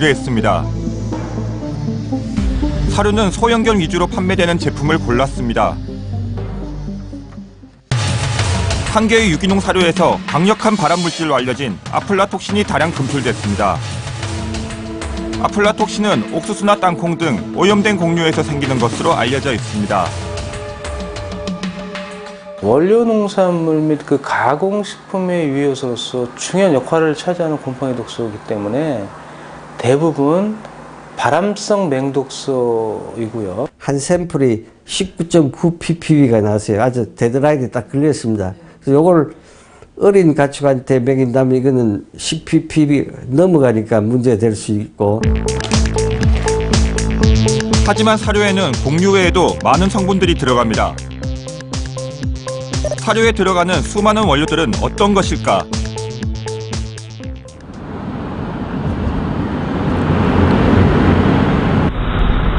의뢰했습니다. 사료는 소형견 위주로 판매되는 제품을 골랐습니다. 한 개의 유기농 사료에서 강력한 발암물질로 알려진 아플라톡신이 다량 검출됐습니다. 아플라톡신은 옥수수나 땅콩 등 오염된 곡류에서 생기는 것으로 알려져 있습니다. 원료 농산물 및 그 가공식품의 유효소로서 중요한 역할을 차지하는 곰팡이 독소이기 때문에 대부분 발암성 맹독소이고요. 한 샘플이 19.9 ppb가 나왔어요. 아주 데드라인에 딱 걸렸습니다. 그래서 이걸 어린 가축한테 먹인다면 이거는 10 ppb 넘어가니까 문제가 될 수 있고. 하지만 사료에는 곡류 외에도 많은 성분들이 들어갑니다. 사료에 들어가는 수많은 원료들은 어떤 것일까?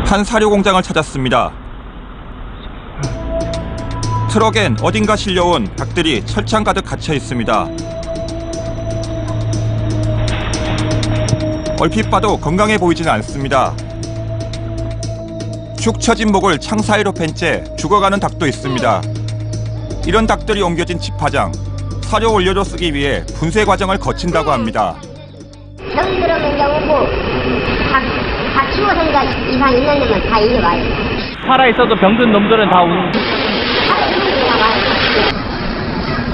한 사료 공장을 찾았습니다. 트럭엔 어딘가 실려온 닭들이 철창 가득 갇혀 있습니다. 얼핏 봐도 건강해 보이지는 않습니다. 축 처진 목을 창 사이로 팬 채 죽어가는 닭도 있습니다. 이런 닭들이 옮겨진 집화장, 사료 원료로 쓰기 위해 분쇄 과정을 거친다고 합니다. 병 들어간 경우고 다 키워서니까 이상 있는 놈은 다 이겨와요. 살아있어도 병든 놈들은 다 오는.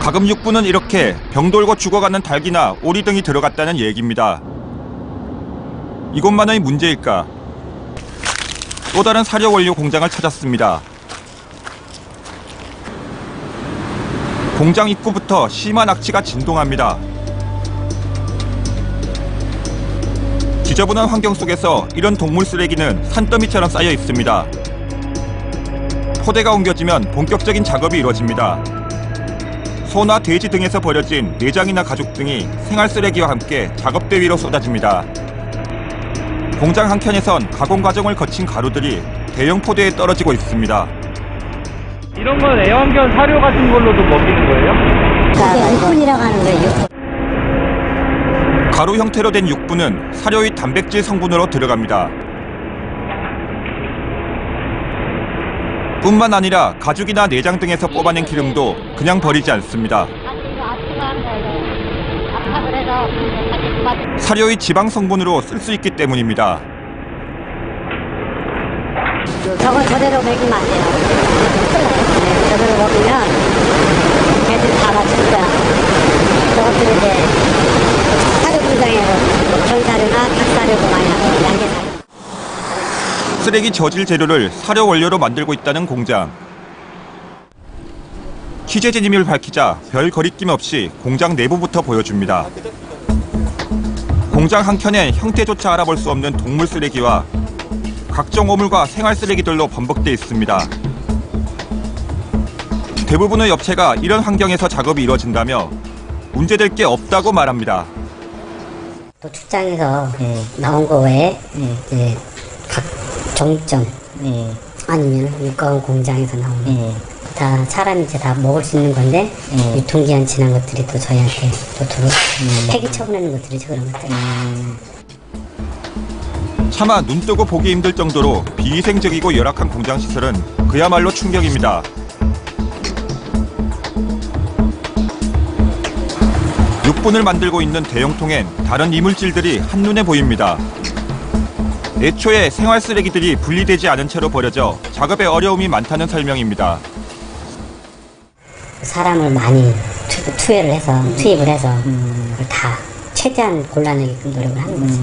가금 육부는 이렇게 병돌고 죽어가는 닭이나 오리 등이 들어갔다는 얘기입니다. 이것만의 문제일까? 또 다른 사료 원료 공장을 찾았습니다. 공장 입구부터 심한 악취가 진동합니다. 지저분한 환경 속에서 이런 동물 쓰레기는 산더미처럼 쌓여 있습니다. 포대가 옮겨지면 본격적인 작업이 이루어집니다. 소나 돼지 등에서 버려진 내장이나 가죽 등이 생활 쓰레기와 함께 작업대 위로 쏟아집니다. 공장 한켠에선 가공 과정을 거친 가루들이 대형 포대에 떨어지고 있습니다. 이런 건 애완견 사료 같은 걸로도 먹이는 거예요? 육분이라고 하는 거예요. 가루 형태로 된 육부는 사료의 단백질 성분으로 들어갑니다. 뿐만 아니라 가죽이나 내장 등에서 뽑아낸 기름도 그냥 버리지 않습니다. 사료의 지방 성분으로 쓸 수 있기 때문입니다. 저거 저대로 먹이면 안 돼요. 저대로 먹으면 걔들 다 맞출 거야. 저것들은 이제 사료 공장에서 견사료나 닭사료도 많이 하고 양계사료. 쓰레기 저질 재료를 사료 원료로 만들고 있다는 공장. 취재진임을 밝히자 별 거리낌 없이 공장 내부부터 보여줍니다. 공장 한켠엔 형태조차 알아볼 수 없는 동물 쓰레기와 각종 오물과 생활 쓰레기들로 범벅돼 있습니다. 대부분의 업체가 이런 환경에서 작업이 이루어진다며 문제될 게 없다고 말합니다. 또 축장에서 나온 거 외에 이제 각 종점 아니면 육가공 공장에서 나오는 다 사람이 이제 다 먹을 수 있는 건데 유통기한 지난 것들이 또 저희한테 또 폐기 처분하는 것들이 그런 것들. 차마 눈 뜨고 보기 힘들 정도로 비위생적이고 열악한 공장 시설은 그야말로 충격입니다. 육분을 만들고 있는 대용통엔 다른 이물질들이 한눈에 보입니다. 애초에 생활 쓰레기들이 분리되지 않은 채로 버려져 작업에 어려움이 많다는 설명입니다. 사람을 많이 투입을 해서 그걸 다 최대한 곤란하게끔 노력을 하는 거죠.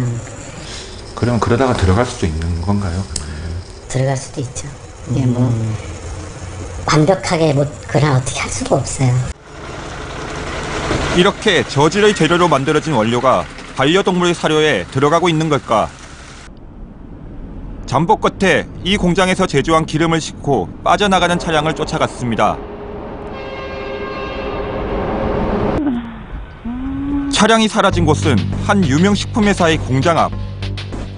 그럼 그러다가 들어갈 수도 있는 건가요? 들어갈 수도 있죠. 이게 뭐 완벽하게 그런 어떻게 할 수가 없어요. 이렇게 저질의 재료로 만들어진 원료가 반려동물의 사료에 들어가고 있는 걸까? 잠복 끝에 이 공장에서 제조한 기름을 싣고 빠져나가는 차량을 쫓아갔습니다. 차량이 사라진 곳은 한 유명 식품회사의 공장 앞.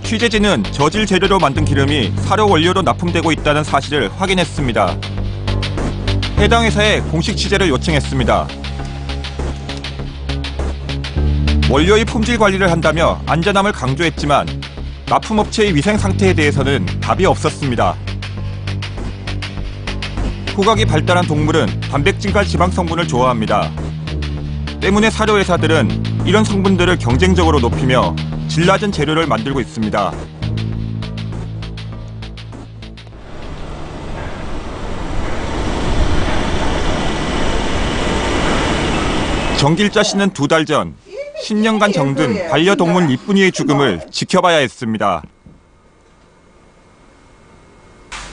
취재진은 저질 재료로 만든 기름이 사료 원료로 납품되고 있다는 사실을 확인했습니다. 해당 회사에 공식 취재를 요청했습니다. 원료의 품질 관리를 한다며 안전함을 강조했지만 납품업체의 위생 상태에 대해서는 답이 없었습니다. 후각이 발달한 동물은 단백질과 지방 성분을 좋아합니다. 때문에 사료 회사들은 이런 성분들을 경쟁적으로 높이며 질 낮은 재료를 만들고 있습니다. 정길자 씨는 2달 전 10년간 정든 반려동물 이쁜이의 죽음을 지켜봐야 했습니다.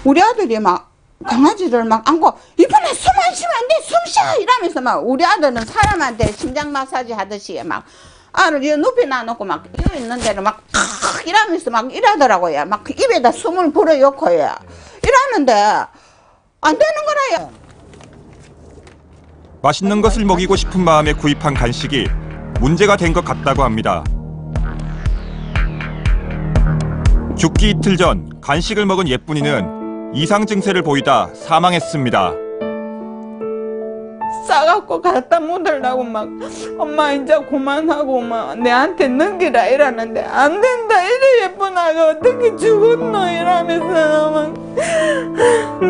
우리 아들이 막 강아지를 막 안고 이쁜아 숨 안 쉬면 안 돼, 숨 쉬어 이러면서 막 우리 아들은 사람한테 심장 마사지 하듯이 막 알을 이 높이 놔놓고 막 여기 있는 데를 막 이러면서 막 이러더라고요. 막 입에다 숨을 불어넣고요. 이러는데 안 되는 거라요. 맛있는 것을 먹이고 싶은 마음에 구입한 간식이 문제가 된 것 같다고 합니다. 죽기 이틀 전 간식을 먹은 예쁜이는 이상 증세를 보이다 사망했습니다. 싸갖고 갖다 묻으려고 막 엄마 이제 그만하고 막 내한테 넘기라 이러는데 안 된다 이래 예쁜 아가 어떻게 죽었노 이러면서 막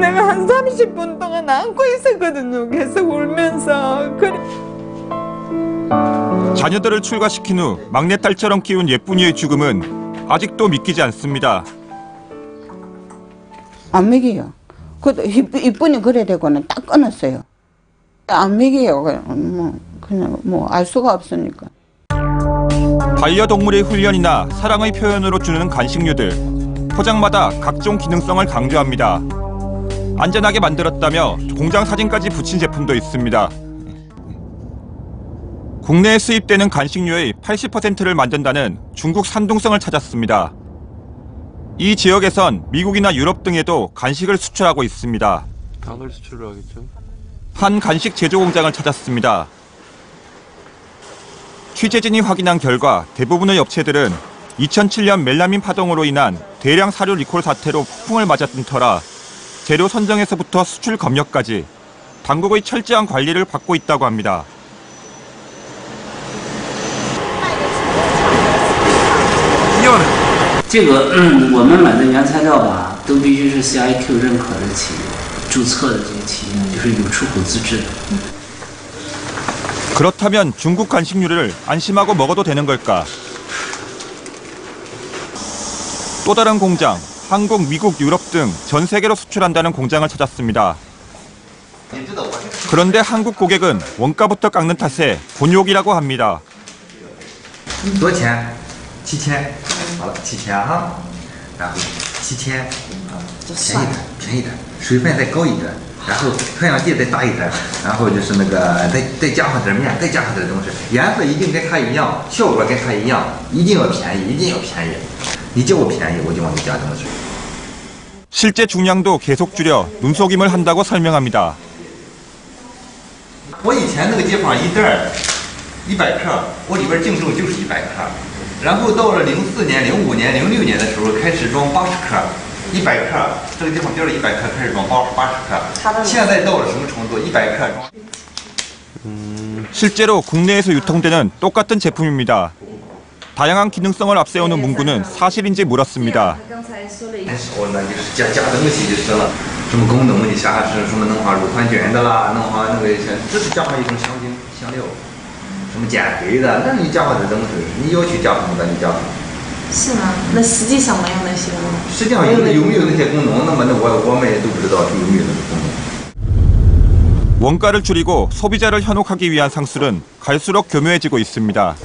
내가 한 30분 동안 안고 있었거든요. 계속 울면서. 자녀들을 출가시킨 후 막내딸처럼 키운 예쁜이의 죽음은 아직도 믿기지 않습니다. 안 먹여요. 그래도 이쁜이 그래 되고는 딱 끊었어요. 안 먹여요. 그냥 뭐 알 수가 없으니까. 반려동물의 훈련이나 사랑의 표현으로 주는 간식류들, 포장마다 각종 기능성을 강조합니다. 안전하게 만들었다며 공장 사진까지 붙인 제품도 있습니다. 국내에 수입되는 간식류의 80%를 만든다는 중국 산둥성을 찾았습니다. 이 지역에선 미국이나 유럽 등에도 간식을 수출하고 있습니다. 당을 수출을 하겠죠. 한 간식 제조 공장을 찾았습니다. 취재진이 확인한 결과 대부분의 업체들은 2007년 멜라민 파동으로 인한 대량 사료 리콜 사태로 폭풍을 맞았던 터라 재료 선정에서부터 수출 검역까지 당국의 철저한 관리를 받고 있다고 합니다. 这个我们买的原材料吧，都必须是 CIQ 认可的企业，注册的这些企业，就是有出口资质的。 그렇다면 중국 간식류를 안심하고 먹어도 되는 걸까? 또 다른 공장, 한국, 미국, 유럽 등 전 세계로 수출한다는 공장을 찾았습니다. 그런데 한국 고객은 원가부터 깎는 탓에 곤욕이라고 합니다. 多少钱？7000，好了，7000哈，然后7000，便宜点，水分再高一点，然后培养地再大一点，然后就是那个再加上点面，再加上点东西，颜色一定跟它一样，效果跟它一样，一定要便宜，一定要便宜。你叫我便宜，我就往你加东西。 실제 중량도 계속 줄여 눈속임을 한다고 설명합니다. 我以前那个地方一袋100克，我里边净重就是100克，然后到了04年、05年、06年的时候开始装80克，100克，这个地方标了100克开始装80克，现在到了什么程度？100克装。 실제로 국내에서 유통되는 똑같은 제품입니다. 다양한 기능성을 앞세우는 문구는 사실인지 물었습니다. 我呢就是加东西就是了，什么功能的啥是什么能化乳团菌的啦，能化那个这是加上一种香料，什么减肥的，那你加上这东西，你要去加什么的你加什么。是吗？那实际上没有那些吗？实际上有没有那些功能？那么我们也都不知道有没有那个功能。 원가를 줄이고 소비자를 현혹하기 위한 상술은 갈수록 교묘해지고 있습니다.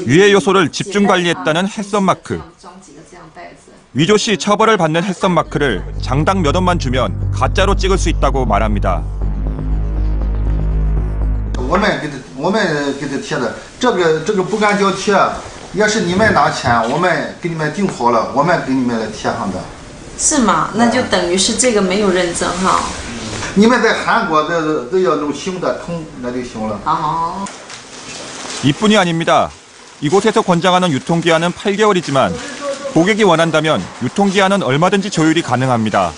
유해 요소를 집중 관리했다는 햇선 마크. 위조 시 처벌을 받는 햇선 마크를 장당 몇 원만 주면 가짜로 찍을 수 있다고 말합니다. 我们给他贴的，这个不敢交贴，要是你们拿钱，我们给你们订好了，我们给你们来贴上的。是吗？那就等于是这个没有认证哈。 你们在韩国都要弄新的通，那就行了。 이뿐이 아닙니다. 이곳에서 권장하는 유통기한은 8개월이지만 고객이 원한다면 유통기한은 얼마든지 조율이 가능합니다.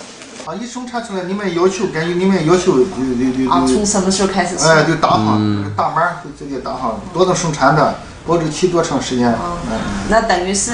一生产出来，你们要求根据你们要求从什么时候开始？就打上大码就直接打上，多能生产的，保质期多长时间？那等于是。